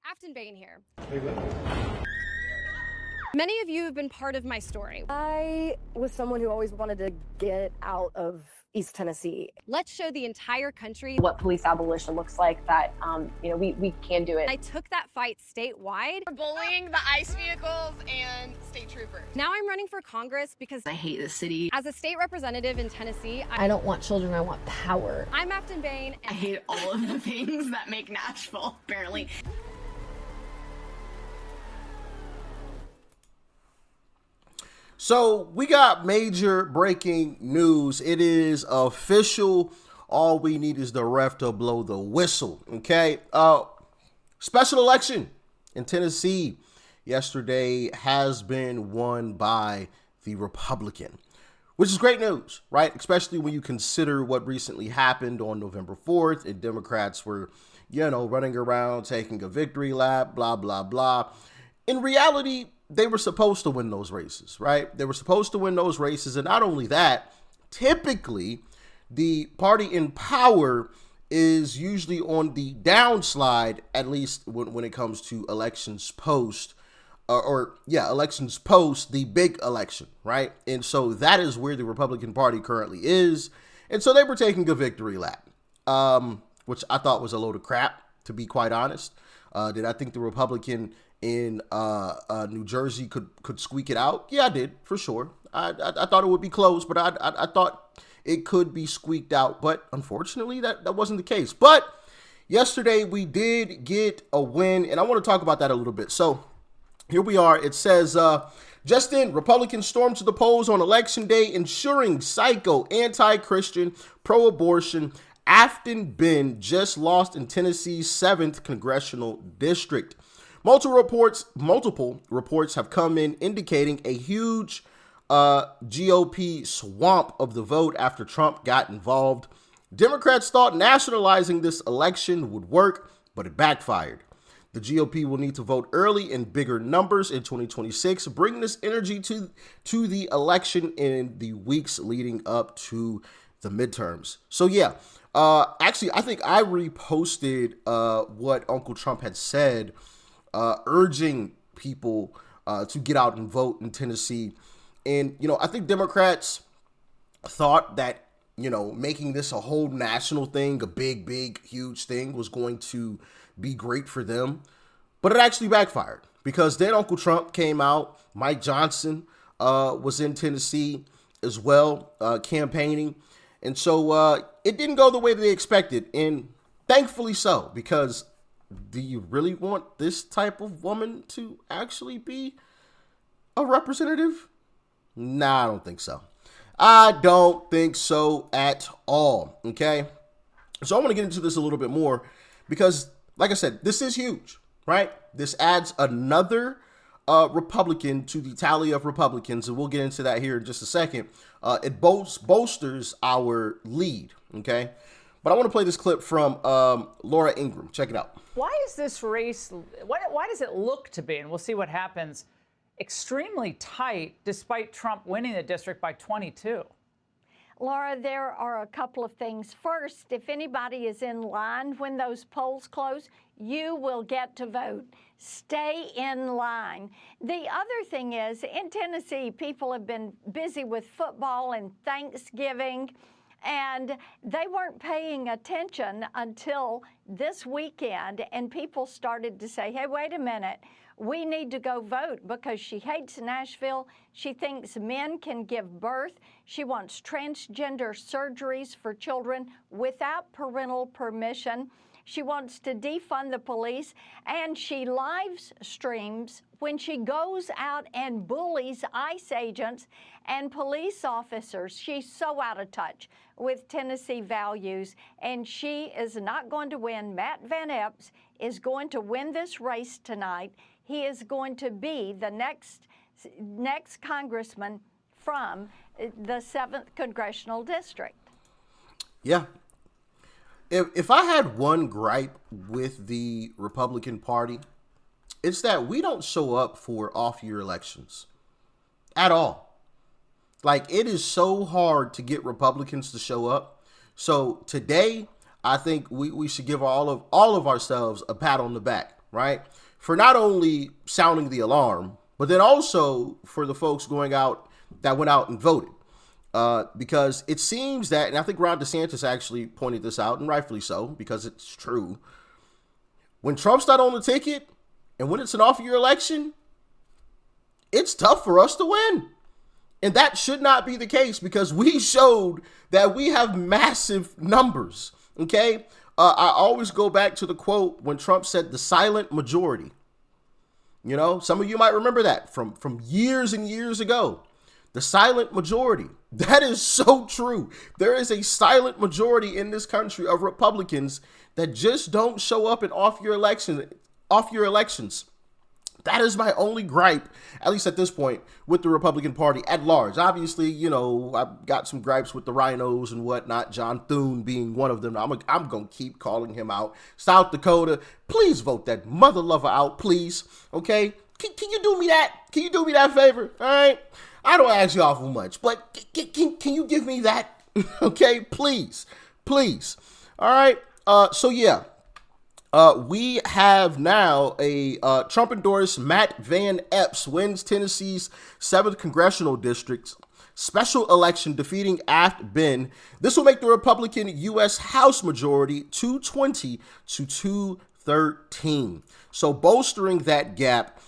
Afton Bain here. Many of you have been part of my story. I was someone who always wanted to get out of East Tennessee. Let's show the entire country what police abolition looks like, that we can do it. I took that fight statewide. For bullying the ICE vehicles and state troopers. Now I'm running for Congress because I hate the city. as a state representative in Tennessee, I don't want children, I want power. I'm Afton Bain. I hate all of the things that make Nashville, apparently. So we got major breaking news. It is official. All we need is the ref to blow the whistle. Okay. Special election in Tennessee yesterday has been won by the Republican, which is great news, right? Especially when you consider what recently happened on November 4th and Democrats were, running around taking a victory lap, blah, blah, blah. In reality, they were supposed to win those races, right? They were supposed to win those races. And not only that, typically the party in power is usually on the downslide, at least when it comes to elections post, elections post the big election, right? And so that is where the Republican Party currently is. And so they were taking a victory lap, which I thought was a load of crap, to be quite honest. Did I think the Republican in New Jersey could squeak it out? Yeah, I did, for sure. I thought it would be close, but I thought it could be squeaked out. But unfortunately, that wasn't the case. But yesterday, we did get a win, and I want to talk about that a little bit. So here we are. It says, just in, Republicans stormed to the polls on Election Day, ensuring psycho, anti-Christian, pro-abortion Afton Bain just lost in Tennessee's 7th congressional district. Multiple reports have come in indicating a huge GOP swamp of the vote after Trump got involved. Democrats thought nationalizing this election would work, but it backfired. The GOP will need to vote early in bigger numbers in 2026, bringing this energy to the election in the weeks leading up to the midterms. So yeah, actually, I think I reposted what Uncle Trump had said, urging people to get out and vote in Tennessee. And, I think Democrats thought that, making this a whole national thing, a big, huge thing, was going to be great for them. But it actually backfired, because then Uncle Trump came out. Mike Johnson was in Tennessee as well, campaigning. And so it didn't go the way they expected. And thankfully so, because do you really want this type of woman to actually be a representative? Nah, I don't think so. I don't think so at all. Okay. So I want to get into this a little bit more because, like I said, this is huge, right? This adds another Republican to the tally of Republicans, and we'll get into that here in just a second. It bolsters our lead. Okay. But I want to play this clip from Laura Ingraham. Check it out. Why is this race, why does it look to be, and we'll see what happens, extremely tight despite Trump winning the district by 22? Laura, there are a couple of things. First, if anybody is in line when those polls close, you will get to vote. Stay in line. The other thing is, in Tennessee, people have been busy with football and Thanksgiving, and they weren't paying attention until this weekend, and people started to say, hey, wait a minute, we need to go vote, because she hates Nashville. She thinks men can give birth. She wants transgender surgeries for children without parental permission. She wants to defund the police, and she live streams when she goes out and bullies ICE agents and police officers. She's so out of touch with Tennessee values, and she is not going to win. Matt Van Epps is going to win this race tonight. He is going to be the next congressman from the 7th congressional district. Yeah. If I had one gripe with the Republican Party, it's that we don't show up for off-year elections at all. Like, it is so hard to get Republicans to show up. So today, I think we should give all of ourselves a pat on the back, right? For not only sounding the alarm, but then also for the folks went out and voted. Because it seems that, and I think Ron DeSantis actually pointed this out, and rightfully so, because it's true. When Trump's not on the ticket, and when it's an off-year election, it's tough for us to win. And that should not be the case, because we showed that we have massive numbers, okay? I always go back to the quote when Trump said the silent majority. You know, some of you might remember that from years and years ago. The silent majority. That is so true. There is a silent majority in this country of Republicans that just don't show up in off-year elections. That is my only gripe, at least at this point, with the Republican Party at large. Obviously, you know, I've got some gripes with the rhinos and whatnot, John Thune being one of them. I'm going to keep calling him out. South Dakota, please vote that mother lover out, please. Okay? Can you do me that? Can you do me that favor? All right? I don't ask y'all for much, but can you give me that? Okay? Please. Please. All right? So, yeah. We have now a Trump-endorsed Matt Van Epps wins Tennessee's 7th congressional district's special election, defeating Aft Ben. This will make the Republican U.S. House majority 220 to 213. So bolstering that gap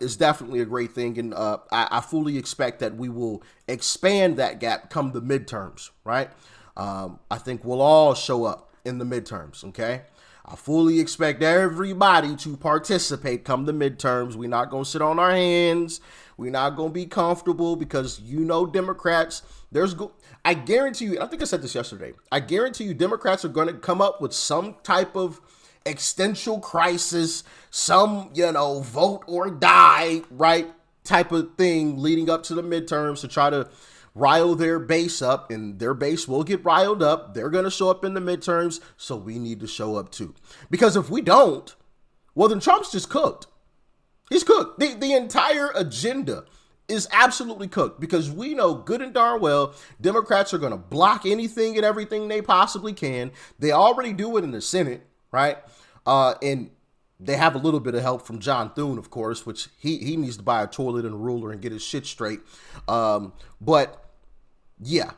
is definitely a great thing, and I fully expect that we will expand that gap come the midterms, right? I think we'll all show up in the midterms, okay? I fully expect everybody to participate come the midterms. We're not going to sit on our hands. We're not going to be comfortable because, you know, Democrats, I guarantee you, I think I said this yesterday, I guarantee you Democrats are going to come up with some type of existential crisis, some, you know, vote or die, right, type of thing leading up to the midterms to try to rile their base up, and their base will get riled up. They're going to show up in the midterms, so we need to show up too. Because if we don't, well, then Trump's just cooked. He's cooked. The entire agenda is absolutely cooked, because we know good and darn well Democrats are going to block anything and everything they possibly can. They already do it in the Senate, right? And they have a little bit of help from John Thune, of course, which he needs to buy a toilet and a ruler and get his shit straight. But yeah,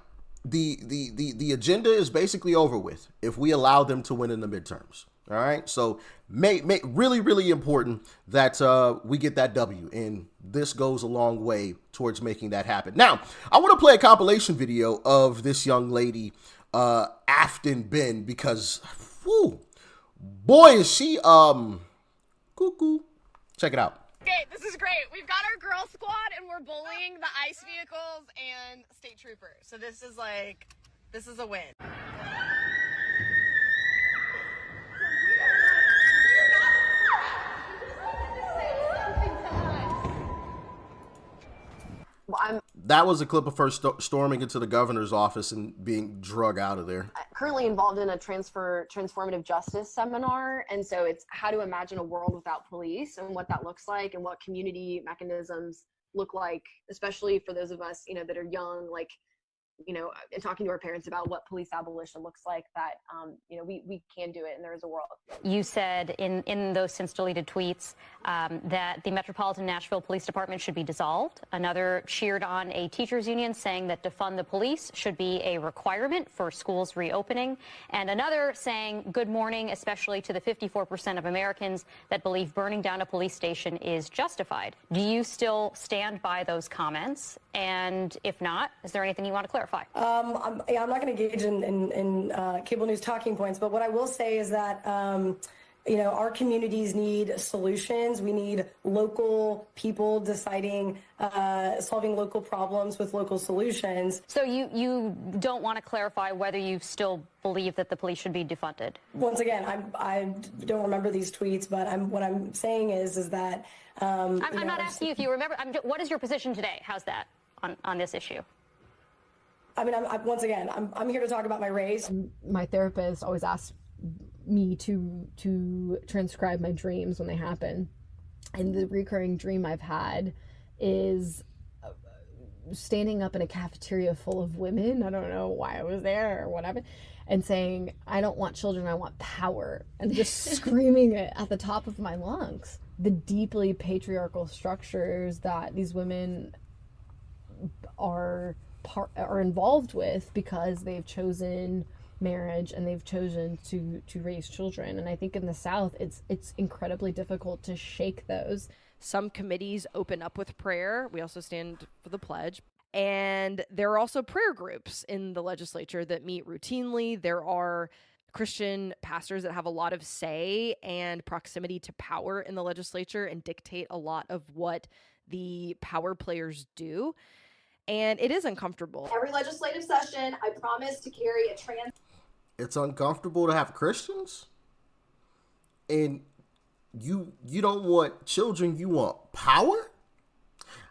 the agenda is basically over with if we allow them to win in the midterms. All right, so really, really important that we get that W, and this goes a long way towards making that happen. Now, I want to play a compilation video of this young lady, Afton Ben, because, whew, boy, is she cuckoo. Check it out. Okay, this is great. We've got our girl squad and we're bullying the ICE vehicles and state troopers. So this is a win. That was a clip of her storming into the governor's office and being drug out of there. Currently involved in a transformative justice seminar, and so it's how to imagine a world without police and what that looks like and what community mechanisms look like, especially for those of us, you know, that are young, like, you know, and talking to our parents about what police abolition looks like, that, you know, we can do it and there is a world. You said in those since deleted tweets that the Metropolitan Nashville Police Department should be dissolved. Another cheered on a teachers union saying that defund the police should be a requirement for schools reopening. And another saying good morning, especially to the 54% of Americans that believe burning down a police station is justified. Do you still stand by those comments? And if not, is there anything you want to clarify? I'm not going to engage in cable news talking points, but what I will say is that, you know, our communities need solutions. We need local people deciding, solving local problems with local solutions. So you don't want to clarify whether you still believe that the police should be defunded? Once again, I don't remember these tweets, but what I'm saying is that... I'm not asking you if you remember. What is your position today? How's that on this issue? I mean, once again, I'm here to talk about my race. My therapist always asks me to transcribe my dreams when they happen. And the recurring dream I've had is standing up in a cafeteria full of women, I don't know why I was there or whatever, and saying, I don't want children, I want power, and just screaming it at the top of my lungs. The deeply patriarchal structures that these women are involved with because they've chosen marriage and they've chosen to raise children. And I think in the South, it's incredibly difficult to shake those. Some committees open up with prayer. We also stand for the pledge. And there are also prayer groups in the legislature that meet routinely. There are Christian pastors that have a lot of say and proximity to power in the legislature and dictate a lot of what the power players do. And it is uncomfortable. Every legislative session, I promise to carry a trans. It's uncomfortable to have Christians? And you don't want children, you want power?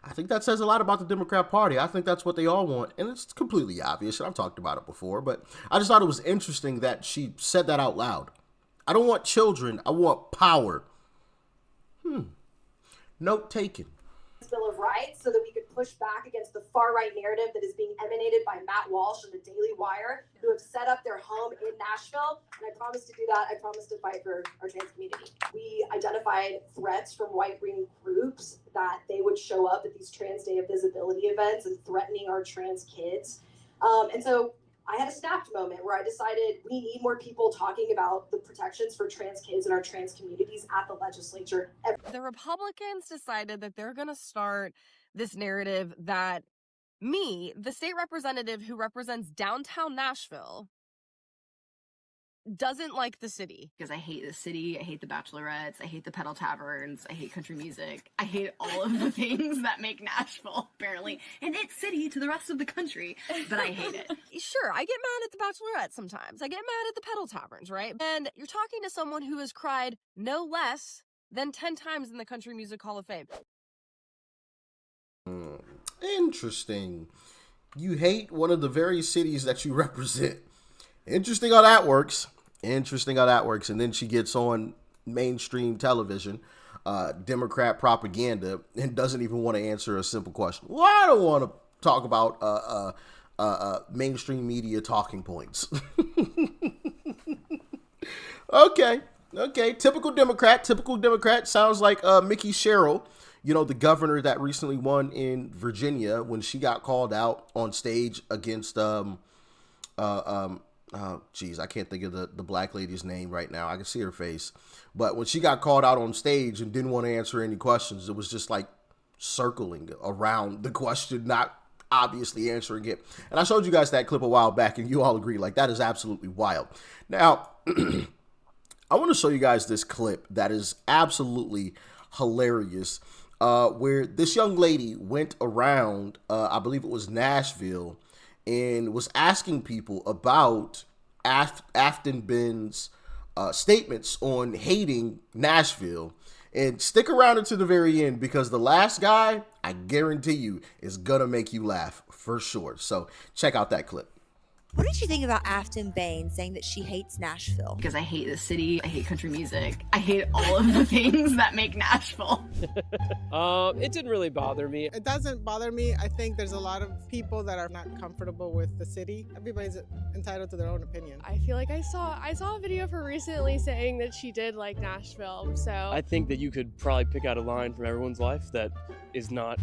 I think that says a lot about the Democrat Party. I think that's what they all want. And it's completely obvious. And I've talked about it before. But I just thought it was interesting that she said that out loud. I don't want children. I want power. Note taken. Bill of Rights so that we could push back against the far-right narrative that is being emanated by Matt Walsh and the Daily Wire, who have set up their home in Nashville. And I promise to do that. I promise to fight for our trans community. We identified threats from right-wing groups that they would show up at these Trans Day of Visibility events and threatening our trans kids. And so I had a snapped moment where I decided we need more people talking about the protections for trans kids and our trans communities at the legislature. The Republicans decided that they're going to start this narrative that me, the state representative who represents downtown Nashville, doesn't like the city. Because I hate the city, I hate the bachelorettes, I hate the pedal taverns, I hate country music, I hate all of the things that make Nashville apparently an it city to the rest of the country, but I hate it. Sure, I get mad at the bachelorette sometimes. I get mad at the pedal taverns, right? And you're talking to someone who has cried no less than 10 times in the Country Music Hall of Fame. Interesting. You hate one of the very cities that you represent. Interesting how that works. Interesting how that works. And then she gets on mainstream television, Democrat propaganda, and doesn't even want to answer a simple question. Well, I don't want to talk about mainstream media talking points. Okay. Typical Democrat. Sounds like Mickey Sherrill, you know, the governor that recently won in Virginia, when she got called out on stage against oh, geez, I can't think of the black lady's name right now. I can see her face. But when she got called out on stage and didn't want to answer any questions, it was just like circling around the question, not obviously answering it. And I showed you guys that clip a while back, and you all agree, like, that is absolutely wild. Now, I want to show you guys this clip that is absolutely hilarious, where this young lady went around, I believe it was Nashville, and was asking people about Afton Ben's statements on hating Nashville. And stick around until the very end, because the last guy, I guarantee you, is gonna make you laugh for sure. So check out that clip. What did you think about Afton Bain saying that she hates Nashville? Because I hate the city, I hate country music, I hate all of the things that make Nashville. It didn't really bother me. It doesn't bother me. I think there's a lot of people that are not comfortable with the city. Everybody's entitled to their own opinion. I feel like I saw a video of her recently saying that she did like Nashville, so. I think that you could probably pick out a line from everyone's life that is not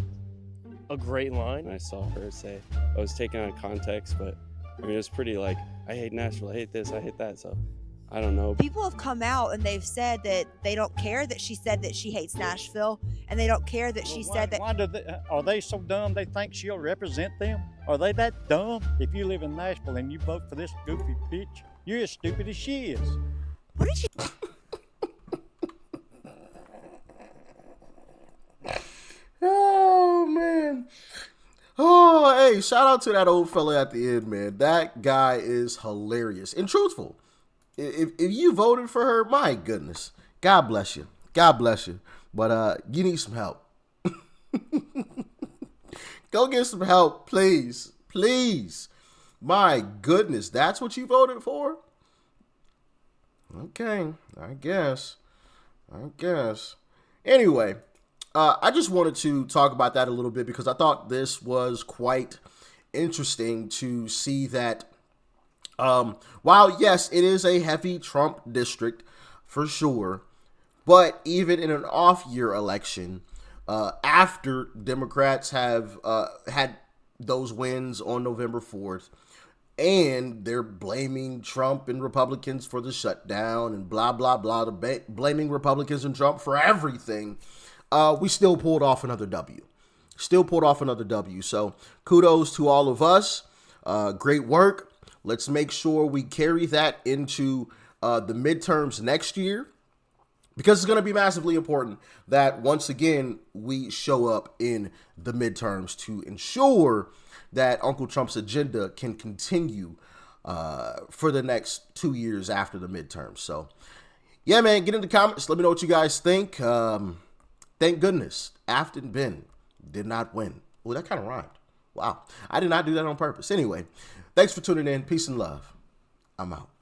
a great line. I saw her say, I was taken out of context, but I mean, it's pretty like, I hate Nashville, I hate this, I hate that, so I don't know. People have come out and they've said that they don't care that she said that she hates Nashville, and they don't care that she said that. Are they so dumb they think she'll represent them? Are they that dumb? If you live in Nashville and you vote for this goofy bitch, you're as stupid as she is. What did she... Oh, man. Oh, hey, shout out to that old fella at the end, man. That guy is hilarious and truthful. If you voted for her, my goodness, God bless you. God bless you. But you need some help. Go get some help, please. Please. My goodness, that's what you voted for? Okay, I guess. Anyway, I just wanted to talk about that a little bit because I thought this was quite interesting to see that while, yes, it is a heavy Trump district for sure, but even in an off-year election, after Democrats have had those wins on November 4th, and they're blaming Trump and Republicans for the shutdown and blah, blah, blah, blaming Republicans and Trump for everything, we still pulled off another W. So kudos to all of us. Great work. Let's make sure we carry that into the midterms next year, because it's going to be massively important that once again we show up in the midterms to ensure that Uncle Trump's agenda can continue for the next 2 years after the midterms. So, yeah, man, get in the comments. Let me know what you guys think. Thank goodness Afton Ben did not win. Oh, that kind of rhymed. Wow. I did not do that on purpose. Anyway, thanks for tuning in. Peace and love. I'm out.